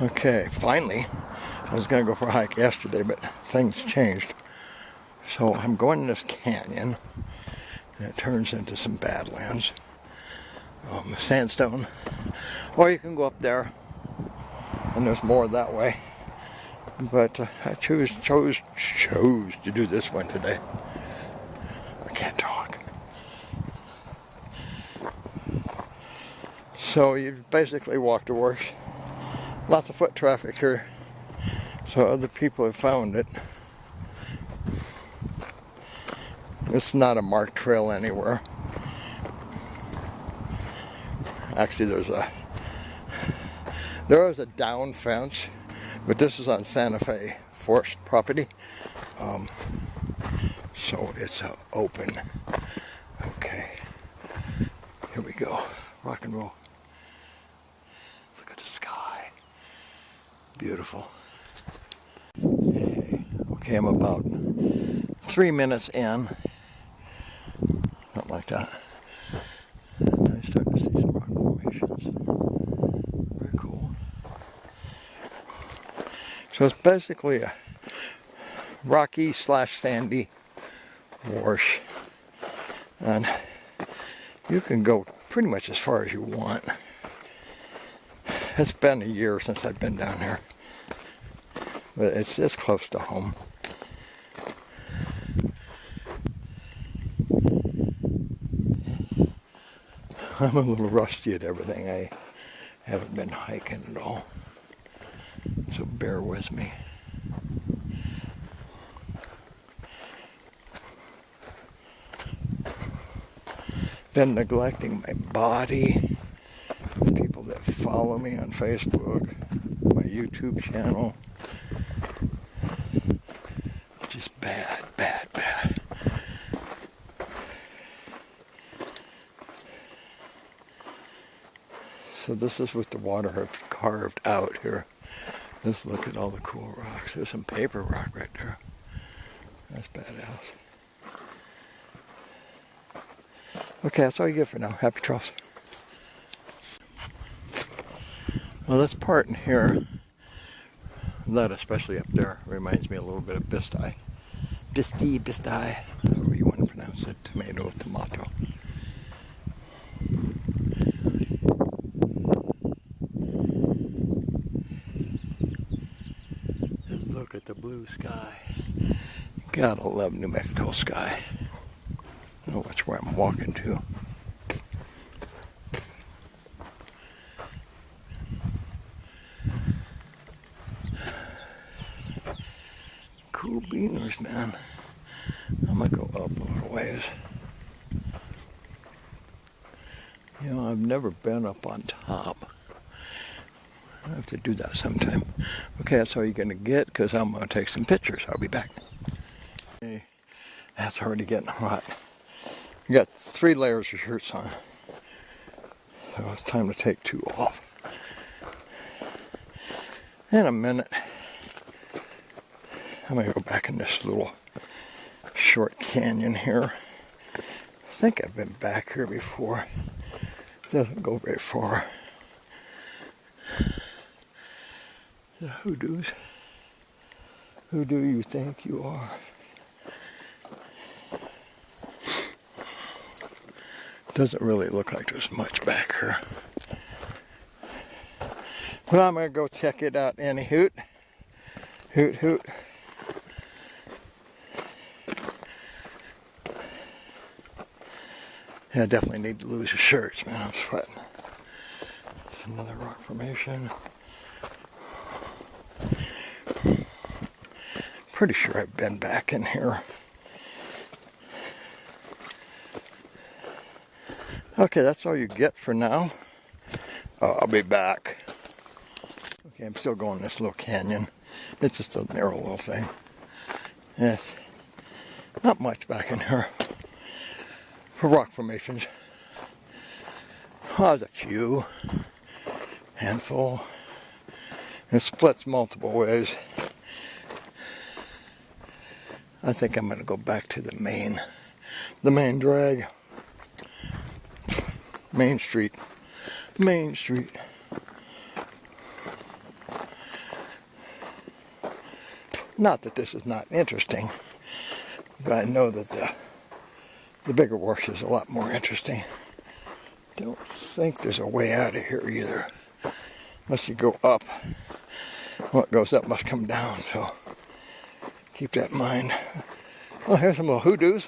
Okay, finally, I was going to go for a hike yesterday, but things changed. So I'm going in this canyon, and it turns into some badlands, sandstone. Or you can go up there, and there's more that way. But I chose to do this one today. I can't talk. So you basically walk to work. Lots of foot traffic here, so other people have found it. It's not a marked trail anywhere. Actually, there is a down fence, but this is on Santa Fe Forest property, so it's open. Okay, here we go. Rock and roll. Look at the sky. Beautiful. Okay, I'm about 3 minutes in. Something like that. And I'm starting to see some rock formations. Very cool. So it's basically a rocky / sandy wash. And you can go pretty much as far as you want. It's been a year since I've been down here, but it's close to home. I'm a little rusty at everything. I haven't been hiking at all, so bear with me. Been neglecting my body. People that follow me on Facebook, my YouTube channel. Just bad. So this is what the water has carved out here. Let's look at all the cool rocks. There's some paper rock right there. That's badass. Okay, that's all you get for now. Happy trails. Well, this part in here, that especially up there, reminds me a little bit of Bisti. Bisti, however you want to pronounce it. Tomato. Just look at the blue sky. Gotta love New Mexico sky. I know that's where I'm walking to. Cool beaners, man. I'm gonna go up a little ways. You know, I've never been up on top. I have to do that sometime. Okay, that's all you're gonna get, because I'm gonna take some pictures. I'll be back. Okay, that's already getting hot. You got 3 layers of shirts on, so it's time to take 2 off. In a minute, I'm going to go back in this little short canyon here. I think I've been back here before. It doesn't go very far. The hoodoos. Who do you think you are? Doesn't really look like there's much back here. But I'm going to go check it out any hoot. Hoot, hoot. Yeah, I definitely need to lose the shirts, man. I'm sweating. It's another rock formation. Pretty sure I've been back in here. Okay, that's all you get for now. I'll be back. Okay, I'm still going this little canyon. It's just a narrow little thing. Yes, not much back in here for rock formations. Oh, there's a few, handful. It splits multiple ways. I think I'm going to go back to the main drag. Main Street. Not that this is not interesting, but I know that the bigger wash is a lot more interesting. Don't think there's a way out of here either. Unless you go up. What goes up must come down, so keep that in mind. Oh, here's some little hoodoos.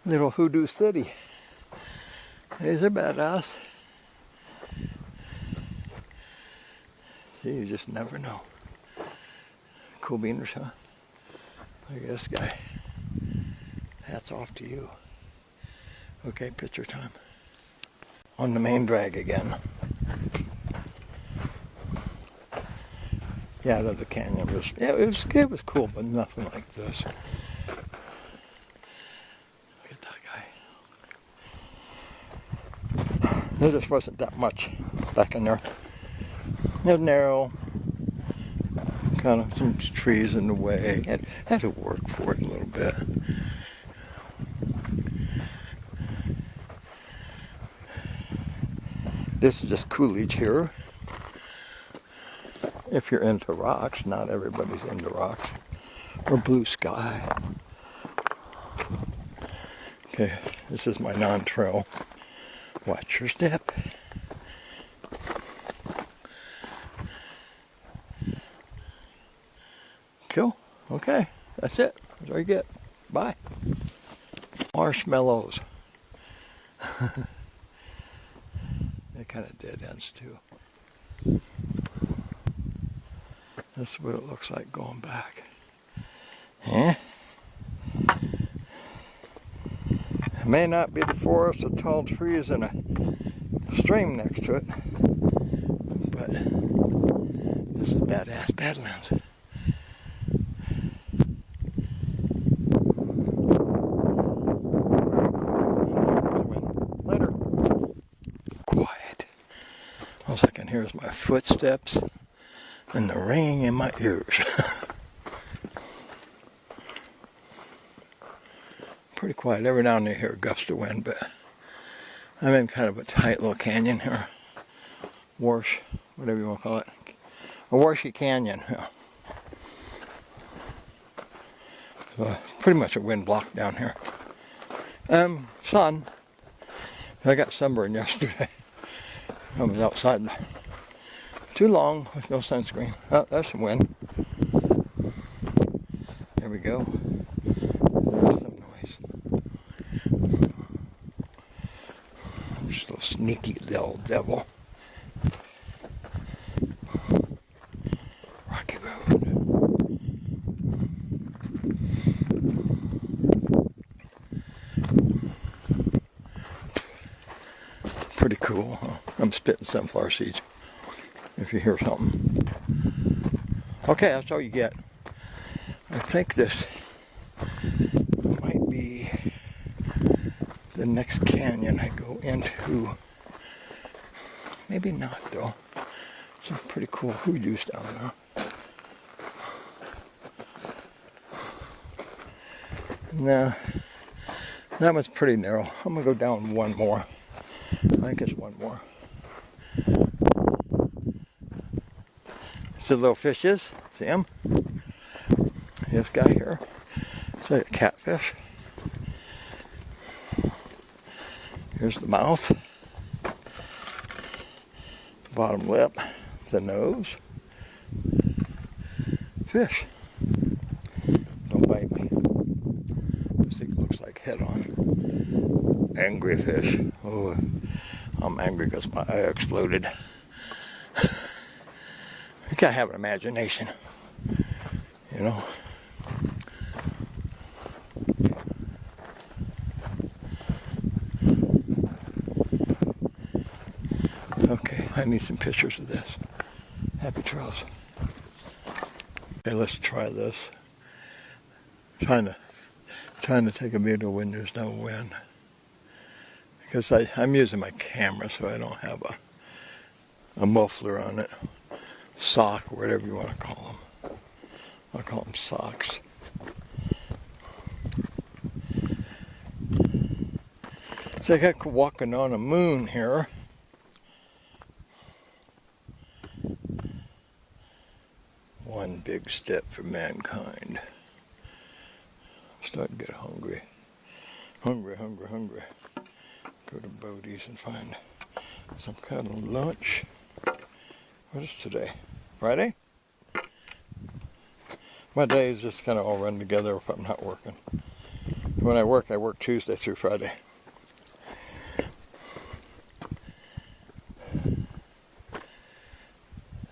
Little hoodoo city. These are badass. See, you just never know. Cool beaners, huh? Look at this guy. Hats off to you. Okay, picture time. On the main drag again. Yeah, the canyon was, yeah, it was cool, but nothing like this. Look at that guy. There just wasn't that much back in there. It was narrow, kind of some trees in the way. Had to work for it a little bit. This is just Coolidge here. If you're into rocks, not everybody's into rocks. Or blue sky. Okay, this is my non-trail. Watch your step. Cool. Okay, that's it. That's all you get. Bye. Marshmallows. They kind of dead ends too. This is what it looks like going back. Eh? It may not be the forest of tall trees and a stream next to it, but this is badass badlands. Later. Quiet. All I can hear is my footsteps and the ringing in my ears. Pretty quiet. Every now and then I hear a gust of wind, but I'm in kind of a tight little canyon here. Wash, whatever you want to call it. A washy canyon. Yeah. So pretty much a wind block down here. Sun. I got sunburned yesterday. I was outside too long with no sunscreen. Oh, that's some wind. There we go. There's some noise. Just a little sneaky little devil. Rocky Road. Pretty cool, huh? I'm spitting sunflower seeds. If you hear something. Okay, that's all you get. I think this might be the next canyon I go into. Maybe not though. Some pretty cool hoodoos down there. Now, that was pretty narrow. I'm gonna go down one more. I think it's one more. It's the little fishes. See them? This guy here. It's like a catfish. Here's the mouth. Bottom lip. The nose. Fish. Don't bite me. This thing looks like head on. Angry fish. Oh, I'm angry because my eye exploded. You gotta have an imagination, you know. Okay, I need some pictures of this. Happy trails. Okay, let's try this. Trying to take a video when there's no wind, because I'm using my camera, so I don't have a muffler on it. Sock, or whatever you want to call them. I'll call them socks. It's like walking on a moon here. big step for mankind. I'm starting to get hungry. Hungry. Go to Bodie's and find some kind of lunch. What is today? Friday? My days just kind of all run together if I'm not working. When I work Tuesday through Friday.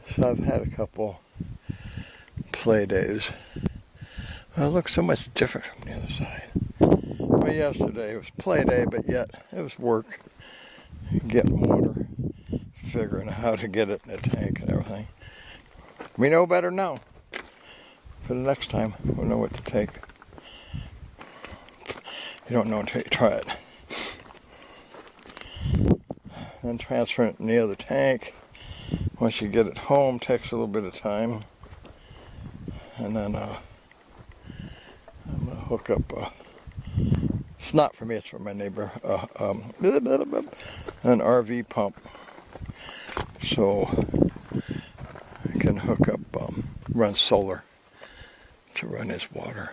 So I've had a couple play days. Well, it looks so much different from the other side. Well, yesterday it was play day, but yet it was work. Getting water, figuring out how to get it in the tank and everything. We know better now. For the next time, we'll know what to take. You don't know until you try it. Then transfer it in the other tank. Once you get it home, takes a little bit of time. And then I'm going to hook up, it's not for me, it's for my neighbor, an RV pump. So I can hook up, run solar to run his water.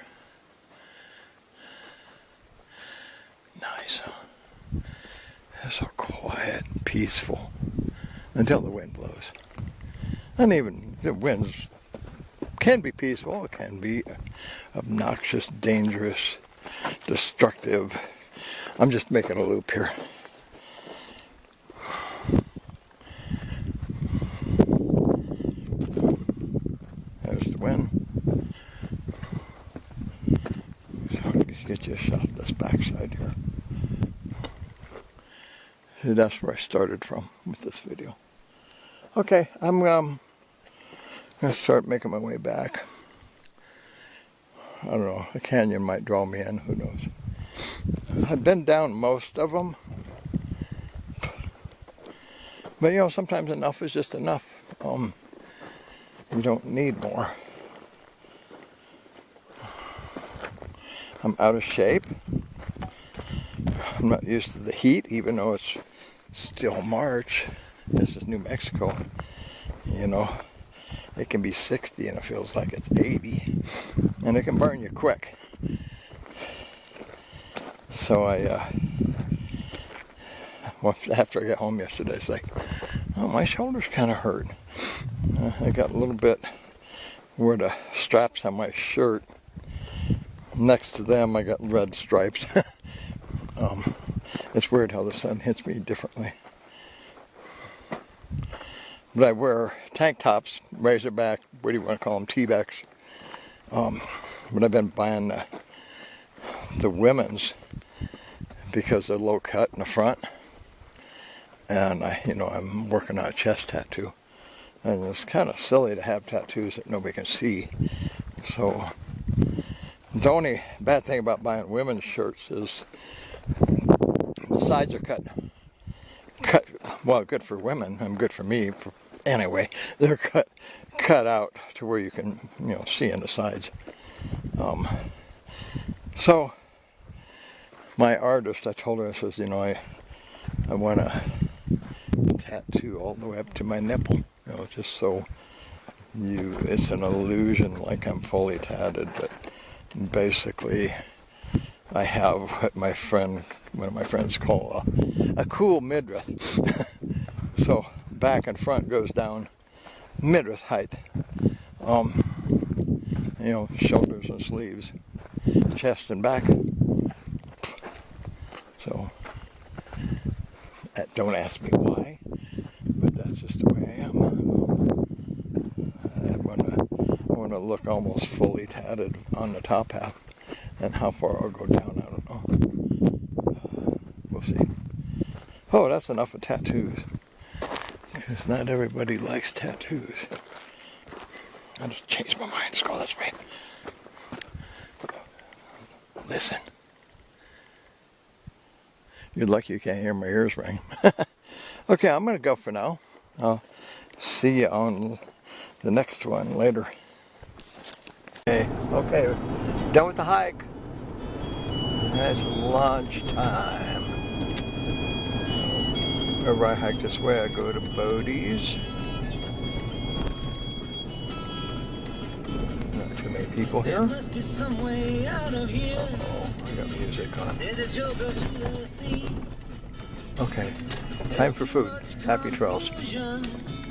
Nice, huh? It's so quiet and peaceful until the wind blows. And even the winds can be peaceful, it can be obnoxious, dangerous, destructive. I'm just making a loop here. There's the wind. So I'll get you a shot of this backside here. See, that's where I started from with this video. Okay, I'm going to start making my way back. I don't know, the canyon might draw me in, who knows. I've been down most of them. But you know, sometimes enough is just enough. You don't need more. I'm out of shape. I'm not used to the heat, even though it's still March. This is New Mexico. You know, it can be 60 and it feels like it's 80. And it can burn you quick. So after I got home yesterday, it's like, oh, my shoulders kind of hurt. I got a little bit where the straps on my shirt, next to them I got red stripes. It's weird how the sun hits me differently. But I wear tank tops, razorback, what do you want to call them, T-backs. But I've been buying the women's because they're low cut in the front. And I'm working on a chest tattoo. And it's kind of silly to have tattoos that nobody can see. So the only bad thing about buying women's shirts is the sides are cut. Well, good for women and good for me. Anyway, they're cut out to where you can, see in the sides. So my artist, I told her, I says, I want to tattoo all the way up to my nipple, just so it's an illusion like I'm fully tatted, but basically I have what one of my friends call a cool midriff. So back and front goes down midriff height. Shoulders and sleeves, chest and back. So don't ask me why, but that's just the way I am. I want to look almost fully tatted on the top half, and how far I'll go down, I don't know. We'll see. Oh, that's enough of tattoos, because not everybody likes tattoos. I just changed my mind. Let's go this way. Listen. You're lucky you can't hear my ears ring. Okay, I'm going to go for now. I'll see you on the next one later. Okay, done with the hike. It's lunch time. Whenever I hike this way, I go to Bodie's. people here. Must be some way out of here. Oh, I got music on. Say the joker to the thief. Okay, time for food. Happy trails. Confusion.